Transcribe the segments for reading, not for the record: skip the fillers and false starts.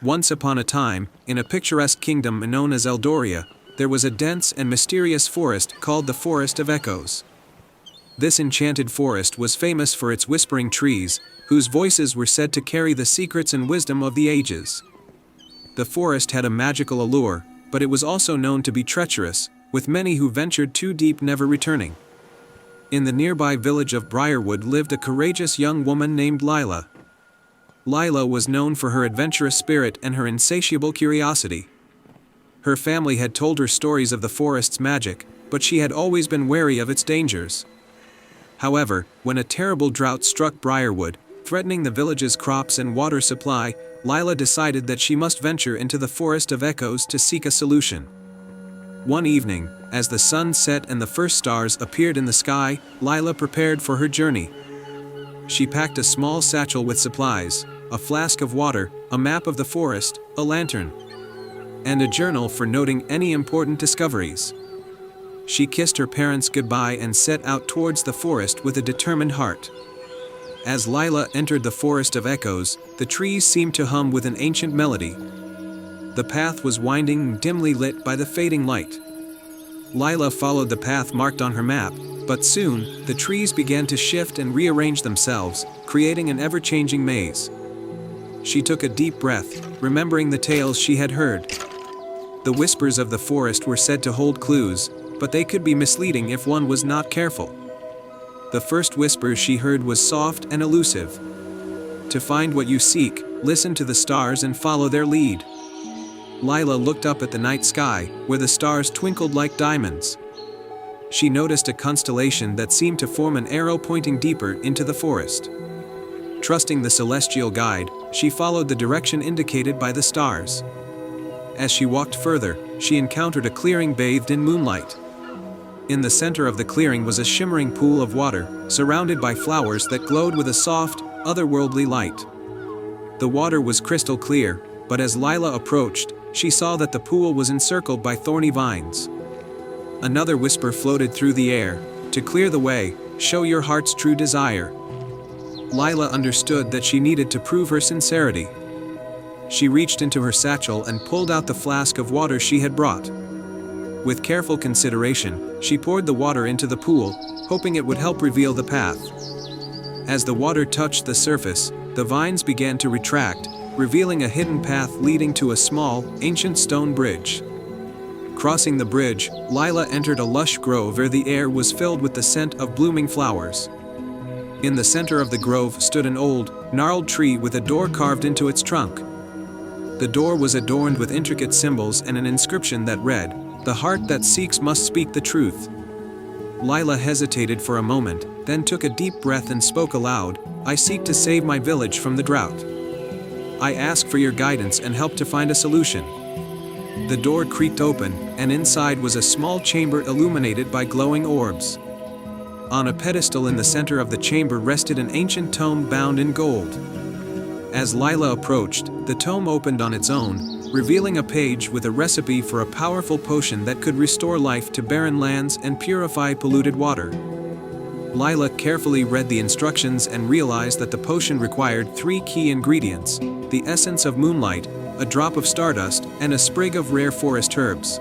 Once upon a time, in a picturesque kingdom known as Eldoria, there was a dense and mysterious forest called the Forest of Echoes. This enchanted forest was famous for its whispering trees, whose voices were said to carry the secrets and wisdom of the ages. The forest had a magical allure, but it was also known to be treacherous, with many who ventured too deep never returning. In the nearby village of Briarwood lived a courageous young woman named Lila. Lila was known for her adventurous spirit and her insatiable curiosity. Her family had told her stories of the forest's magic, but she had always been wary of its dangers. However, when a terrible drought struck Briarwood, threatening the village's crops and water supply, Lila decided that she must venture into the Forest of Echoes to seek a solution. One evening, as the sun set and the first stars appeared in the sky, Lila prepared for her journey. She packed a small satchel with supplies, a flask of water, a map of the forest, a lantern, and a journal for noting any important discoveries. She kissed her parents goodbye and set out towards the forest with a determined heart. As Lila entered the Forest of Echoes, the trees seemed to hum with an ancient melody. The path was winding and dimly lit by the fading light. Lila followed the path marked on her map, but soon, the trees began to shift and rearrange themselves, creating an ever-changing maze. She took a deep breath, remembering the tales she had heard. The whispers of the forest were said to hold clues, but they could be misleading if one was not careful. The first whisper she heard was soft and elusive. To find what you seek, listen to the stars and follow their lead. Lila looked up at the night sky, where the stars twinkled like diamonds. She noticed a constellation that seemed to form an arrow pointing deeper into the forest. Trusting the celestial guide, she followed the direction indicated by the stars. As she walked further, she encountered a clearing bathed in moonlight. In the center of the clearing was a shimmering pool of water, surrounded by flowers that glowed with a soft, otherworldly light. The water was crystal clear, but as Lila approached, she saw that the pool was encircled by thorny vines. Another whisper floated through the air, "To clear the way, show your heart's true desire." Lila understood that she needed to prove her sincerity. She reached into her satchel and pulled out the flask of water she had brought. With careful consideration, she poured the water into the pool, hoping it would help reveal the path. As the water touched the surface, the vines began to retract, revealing a hidden path leading to a small, ancient stone bridge. Crossing the bridge, Lila entered a lush grove where the air was filled with the scent of blooming flowers. In the center of the grove stood an old, gnarled tree with a door carved into its trunk. The door was adorned with intricate symbols and an inscription that read, "The heart that seeks must speak the truth." Lila hesitated for a moment, then took a deep breath and spoke aloud, "I seek to save my village from the drought. I ask for your guidance and help to find a solution." The door creaked open, and inside was a small chamber illuminated by glowing orbs. On a pedestal in the center of the chamber rested an ancient tome bound in gold. As Lila approached, the tome opened on its own, revealing a page with a recipe for a powerful potion that could restore life to barren lands and purify polluted water. Lila carefully read the instructions and realized that the potion required 3 key ingredients: the essence of moonlight, a drop of stardust, and a sprig of rare forest herbs.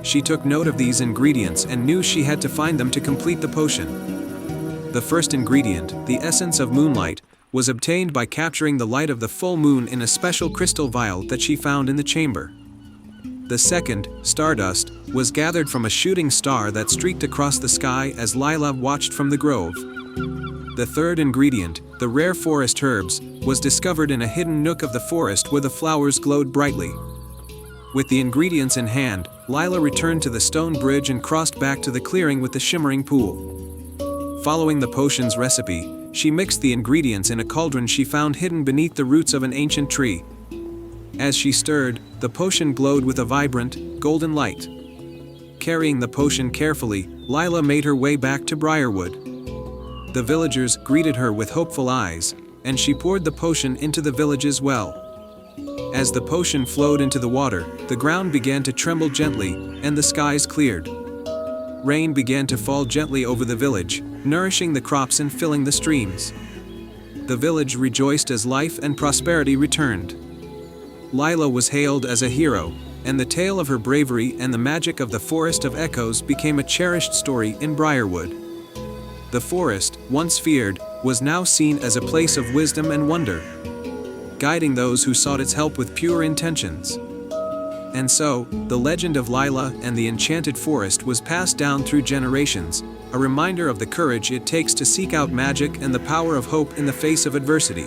She took note of these ingredients and knew she had to find them to complete the potion. The first ingredient, the essence of moonlight, was obtained by capturing the light of the full moon in a special crystal vial that she found in the chamber. The second, stardust, was gathered from a shooting star that streaked across the sky as Lila watched from the grove. The third ingredient, the rare forest herbs, was discovered in a hidden nook of the forest where the flowers glowed brightly. With the ingredients in hand, Lila returned to the stone bridge and crossed back to the clearing with the shimmering pool. Following the potion's recipe, she mixed the ingredients in a cauldron she found hidden beneath the roots of an ancient tree. As she stirred, the potion glowed with a vibrant, golden light. Carrying the potion carefully, Lila made her way back to Briarwood. The villagers greeted her with hopeful eyes, and she poured the potion into the village's well. As the potion flowed into the water, the ground began to tremble gently, and the skies cleared. Rain began to fall gently over the village, nourishing the crops and filling the streams. The village rejoiced as life and prosperity returned. Lila was hailed as a hero, and the tale of her bravery and the magic of the Forest of Echoes became a cherished story in Briarwood. The forest, once feared, was now seen as a place of wisdom and wonder, guiding those who sought its help with pure intentions. And so, the legend of Lila and the Enchanted Forest was passed down through generations, a reminder of the courage it takes to seek out magic and the power of hope in the face of adversity.